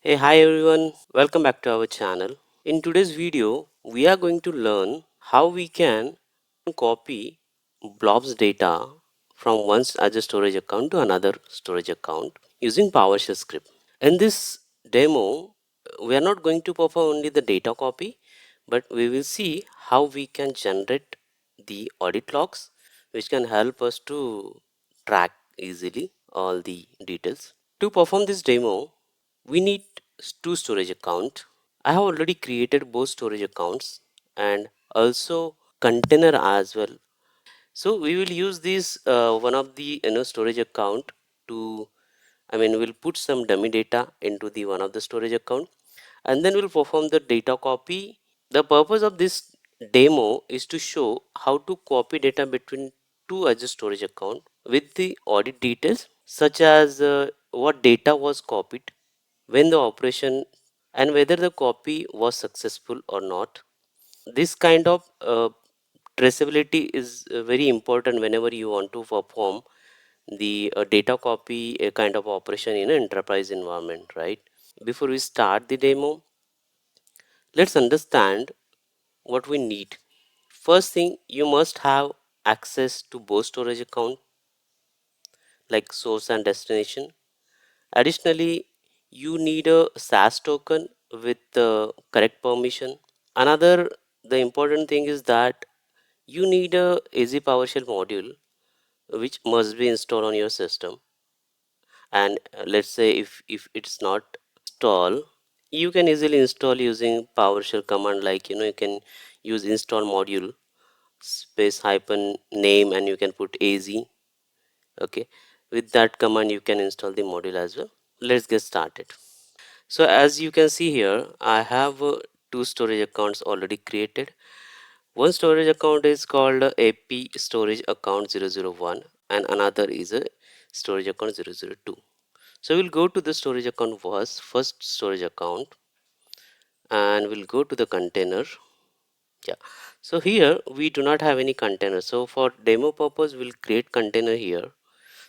Hey, hi everyone, welcome back to our channel. In today's video, we are going to learn how we can copy blobs data from one Azure storage account to another storage account using PowerShell script. In this demo, we are not going to perform only the data copy, but we will see how we can generate the audit logs, which can help us to track easily all the details. To perform this demo, we need two storage accounts. I have already created both storage accounts and also container as well. So we will use this one of the storage account to we'll put some dummy data into the one of the storage account and then we'll perform the data copy. The purpose of this demo is to show how to copy data between two Azure storage account with the audit details such as what data was copied, when the operation, and whether the copy was successful or not. This kind of traceability is very important whenever you want to perform the data copy kind of operation in an enterprise environment, right? Before we start the demo, let's understand what we need. First thing, you must have access to both storage account like source and destination. Additionally, you need a SaaS token with the correct permission. Another, the important thing is that you need a easy PowerShell module which must be installed on your system. And let's say if it's not installed, you can easily install using PowerShell command, like you can use install module space hyphen name and you can put az. Okay, with that command you can install the module as well. Let's get started. So as you can see here, I have two storage accounts already created. One storage account is called ap storage account 001 and another is a storage account 002. So we'll go to the storage account first storage account and we'll go to the container. Yeah, so here we do not have any container, so for demo purpose we'll create container here.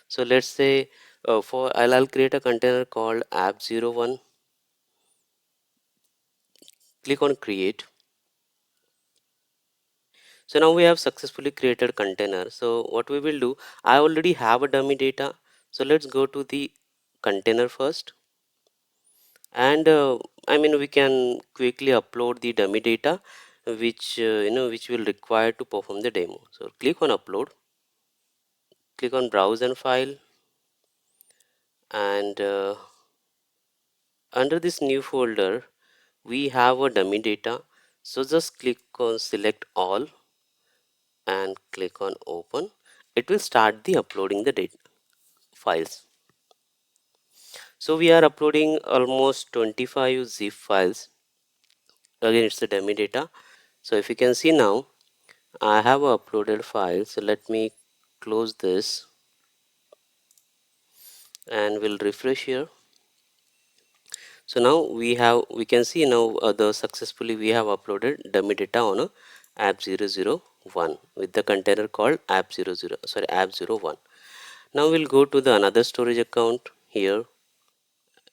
So let's say I'll create a container called app01. Click on create. So now we have successfully created container. So what we will do, I already have a dummy data, so let's go to the container first and we can quickly upload the dummy data which which will require to perform the demo. So click on upload, click on browse and file, and under this new folder we have a dummy data. So just click on select all and click on open. It will start the uploading the data files. So we are uploading almost 25 zip files. Again, it's the dummy data. So if you can see now, I have a uploaded file. So let me close this and we'll refresh here. So now we can see now the successfully we have uploaded dummy data on a app001 with the container called app01. Now we'll go to the another storage account here.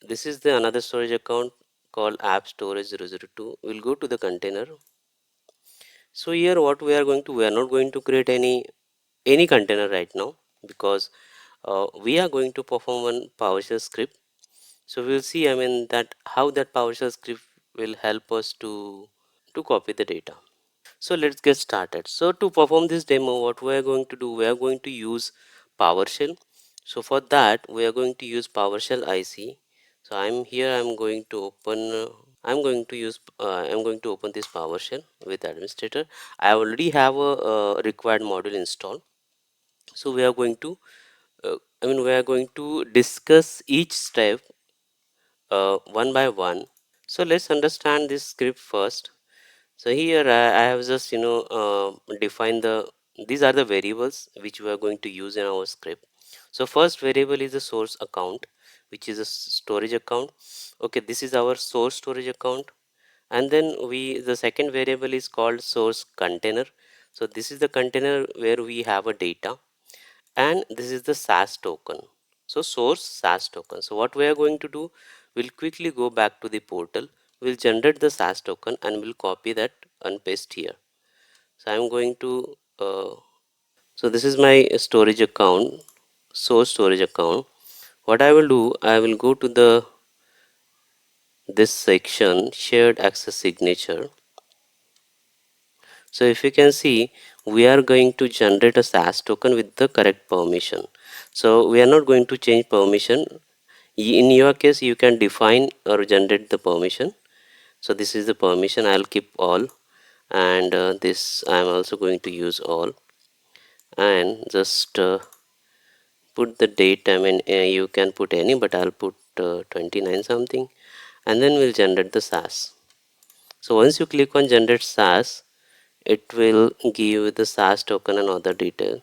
This is the another storage account called app storage 002. We'll go to the container. So here what we are going to, we are not going to create any container right now because we are going to perform one PowerShell script. So we'll see that how that PowerShell script will help us to copy the data. So let's get started. So to perform this demo, what we are going to do, we are going to use PowerShell. So for that we are going to use PowerShell IC. So I'm going to open I'm going to open this PowerShell with administrator. I already have a required module installed. So we are going to we are going to discuss each step one by one. So let's understand this script first. So here I have just defined these are the variables which we are going to use in our script. So first variable is the source account, which is a storage account. Okay, this is our source storage account. And then the second variable is called source container. So this is the container where we have a data, and this is the SaaS token. So source SaaS token. So what we are going to do, we'll quickly go back to the portal, we'll generate the SaaS token and we'll copy that and paste here. So I'm going to so this is my storage account, source storage account. What I will do, I will go to the this section, shared access signature. So if you can see, we are going to generate a SaaS token with the correct permission. So we are not going to change permission. In your case, you can define or generate the permission. So this is the permission. I'll keep all, and this I'm also going to use all, and just put the date. I mean, you can put any, but I'll put 29 something, and then we'll generate the SaaS. So once you click on generate SaaS, it will give you the SaaS token and other detail.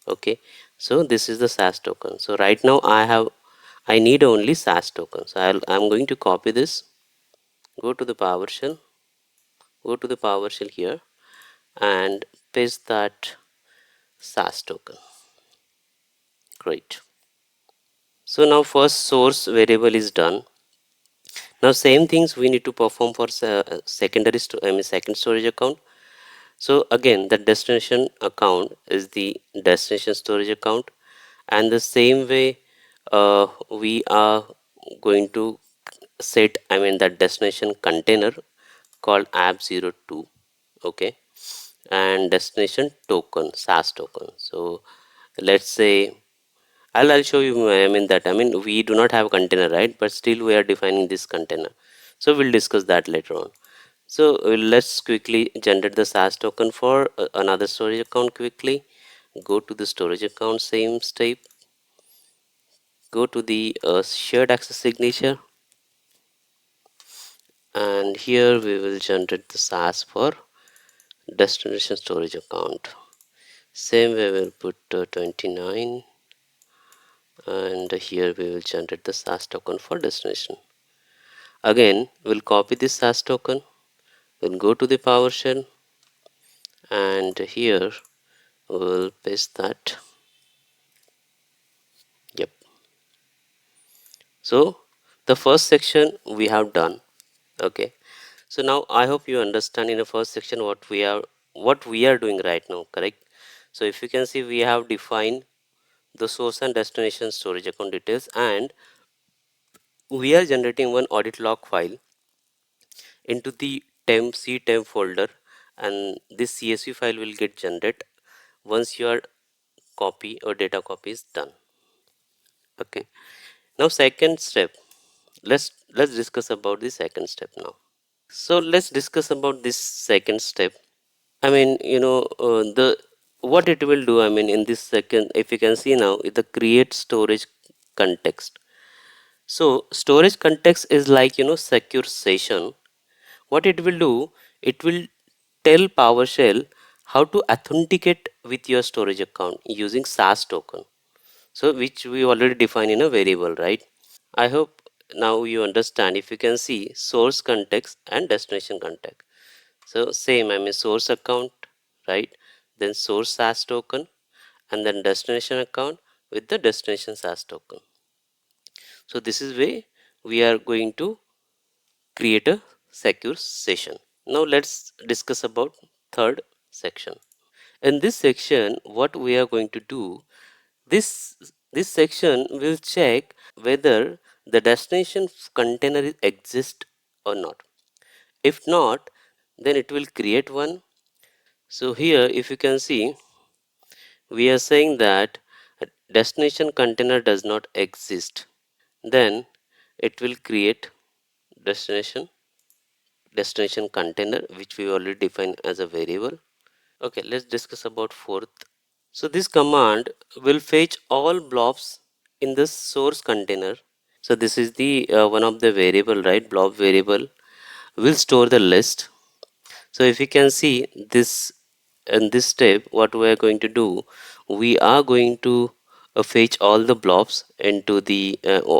Okay, so this is the SaaS token. So right now I need only SaaS token. So I'm going to copy this, go to the PowerShell, here, and paste that SaaS token. Great. So now first source variable is done. Now same things we need to perform for second storage account. So again, the destination account is the destination storage account, and the same way we are going to set, I mean, that destination container called app02. Okay, and destination token, SaaS token. So let's say I'll show you. I mean that, I mean, we do not have a container, right? But still we are defining this container. So we'll discuss that later on. So let's quickly generate the SaaS token for another storage account quickly. Go to the storage account, same step. Go to the shared access signature, and here we will generate the SaaS for destination storage account. Same way we'll put 29, and here we will generate the SaaS token for destination. Again, we'll copy this SaaS token, we'll go to the PowerShell, and here we'll paste that. Yep. So the first section we have done. Okay. So now I hope you understand in the first section what we are doing right now, correct? So if you can see, we have defined the source and destination storage account details, and we are generating one audit log file into the temp folder, and this CSV file will get generated once your copy or data copy is done. Okay, now second step, let's discuss about the second step now. So let's discuss about this second step. I mean, the what it will do, I mean, in this second, if you can see now, the create storage context. So storage context is like, secure session. What it will do, it will tell PowerShell how to authenticate with your storage account using SaaS token. So which we already define in a variable, right? I hope now you understand. If you can see source context and destination context. So same, I mean, source account, right? Then source SaaS token, and then destination account with the destination SaaS token. So this is way we are going to create a secure session. Now let's discuss about third section. In this section, what we are going to do, this section will check whether the destination container exists or not. If not, then it will create one. So here, if you can see, we are saying that a destination container does not exist. Then it will create destination container, which we already defined as a variable. Okay, let's discuss about fourth. So this command will fetch all blobs in the source container. So this is the one of the variable, right? Blob variable will store the list. So if you can see this, in this step, what we are going to do, we are going to fetch all the blobs into the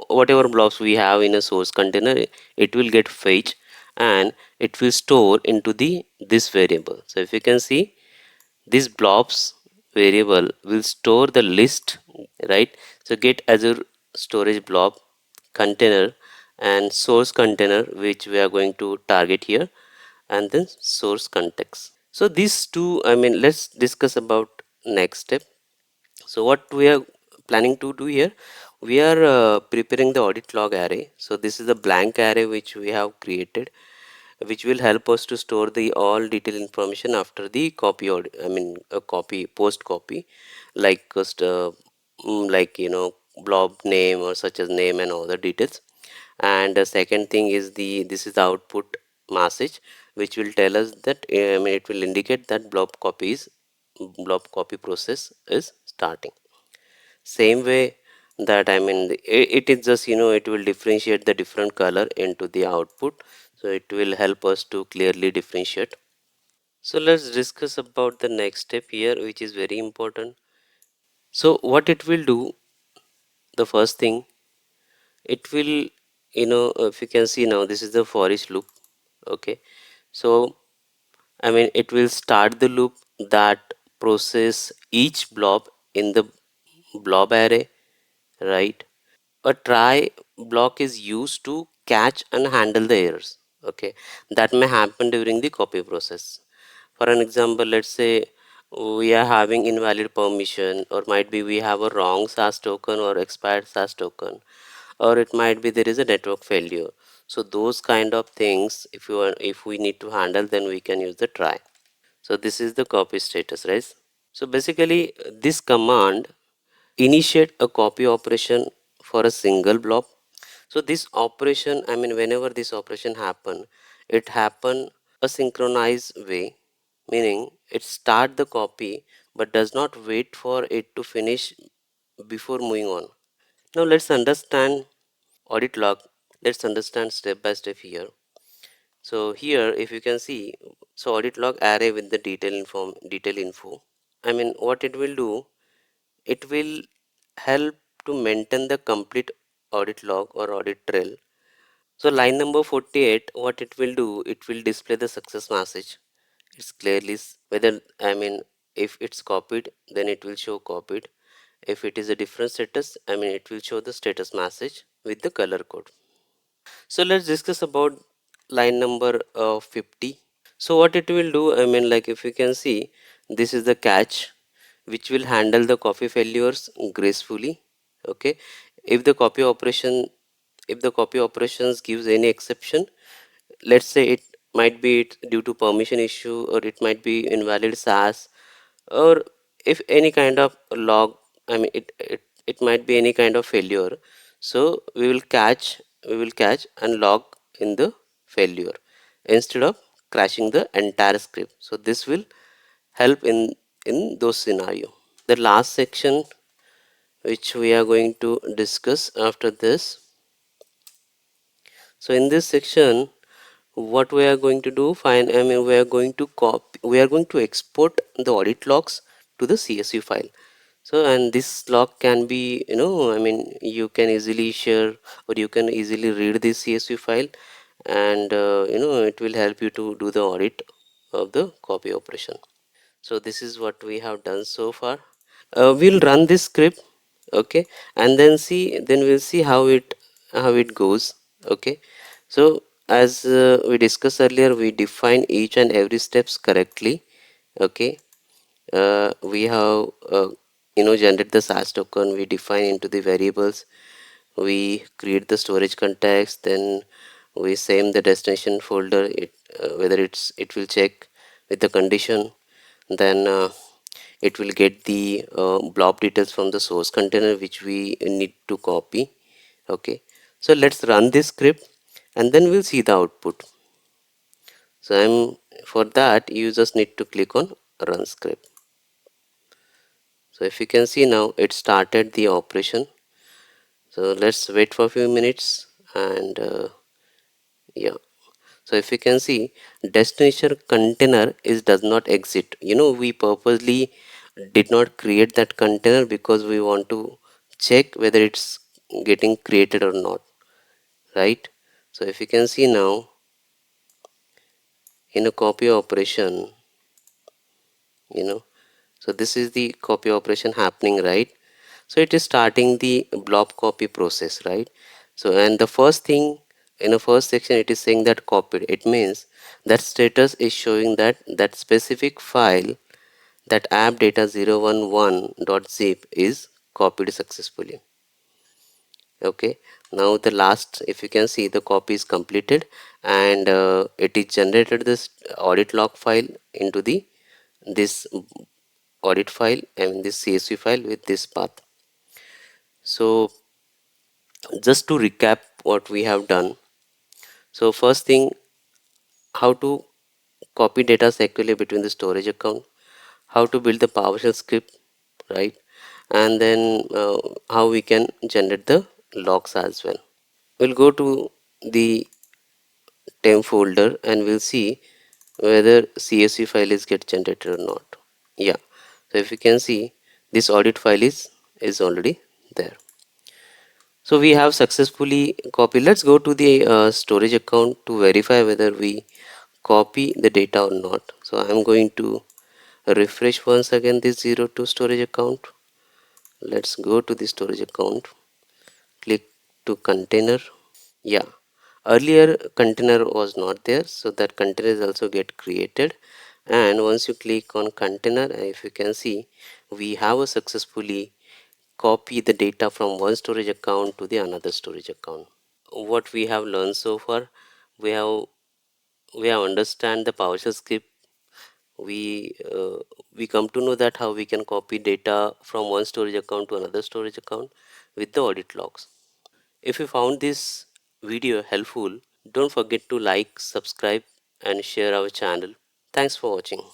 whatever blobs we have in a source container. It will get fetched and it will store into the this variable. So if you can see, this blobs variable will store the list, right? So get Azure storage blob container, and source container, which we are going to target here, and then source context. So these two, let's discuss about next step. So what we are planning to do here, we are preparing the audit log array. So this is the blank array which we have created, which will help us to store the all detailed information after the copy, or a copy, post copy, like like blob name or such as name and other details. And the second thing is this is the output message, which will tell us that it will indicate that blob copy process is starting. Same way that it is just it will differentiate the different color into the output, so it will help us to clearly differentiate. So let's discuss about the next step here, which is very important. So what it will do, the first thing, it will if you can see now, this is the for each loop. Okay, so it will start the loop that process each blob in the blob array, right? A try block is used to catch and handle the errors, okay, that may happen during the copy process. For an example, let's say we are having invalid permission, or might be we have a wrong SAS token or expired SAS token, or it might be there is a network failure. So those kind of things, if we need to handle, then we can use the try. So this is the copy status, right? So basically this command initiate a copy operation for a single blob. So this operation, whenever this operation happen, it happen a synchronized way, meaning it start the copy but does not wait for it to finish before moving on. Now let's understand audit log. Let's understand step by step here. So here, if you can see, so audit log array with the detail info. What it will do, it will help to maintain the complete audit log or audit trail. So line number 48, what it will do, it will display the success message. It's clearly whether if it's copied, then it will show copied. If it is a different status, it will show the status message with the color code. So let's discuss about line number 50. So what it will do, like if you can see, this is the catch, which will handle the copy failures gracefully. Okay, if the copy operation, if the copy operations gives any exception, let's say it might be it due to permission issue, or it might be invalid SAS, or if any kind of log, it might be any kind of failure. So we will catch and log in the failure instead of crashing the entire script. So this will help in those scenario. The last section which we are going to discuss after this. So in this section, what we are going to do, fine, we are going to copy, we are going to export the audit logs to the CSV file. So, and this log can be, you can easily share, or you can easily read this CSV file, and it will help you to do the audit of the copy operation. So this is what we have done so far. We'll run this script, okay, and then we'll see how it goes. Okay, so as we discussed earlier, we define each and every steps correctly. Okay, we have generate the SAS token, we define into the variables, we create the storage context, then we same the destination folder, whether it will check with the condition, then it will get the blob details from the source container which we need to copy. Okay, so let's run this script and then we'll see the output. So for that you just need to click on run script. So if you can see now, it started the operation. So let's wait for a few minutes, and yeah. So if you can see, destination container is does not exist. We purposely did not create that container because we want to check whether it's getting created or not, right? So if you can see now, in a copy operation, you know so this is the copy operation happening, right? So it is starting the blob copy process, right? So, and the first thing, in the first section it is saying that copied. It means that status is showing that that specific file, that app data 011.zip is copied successfully. Okay, now the last, if you can see, the copy is completed, and it is generated this audit log file into the this audit file, and this CSV file with this path. So just to recap what we have done, so first thing, how to copy data securely between the storage account, how to build the PowerShell script, right? And then how we can generate the logs as well. We'll go to the temp folder and we'll see whether CSV file is get generated or not. Yeah, so if you can see, this audit file is already there. So we have successfully copied. Let's go to the storage account to verify whether we copy the data or not. So I'm going to refresh once again this 02 storage account. Let's go to the storage account, click to container. Yeah, earlier container was not there, so that container is also get created. And once you click on container, if you can see, we have a successfully copy the data from one storage account to the another storage account. What we have learned so far, we have understand the PowerShell script. We come to know that how we can copy data from one storage account to another storage account with the audit logs. If you found this video helpful, don't forget to like, subscribe and share our channel. Thanks for watching.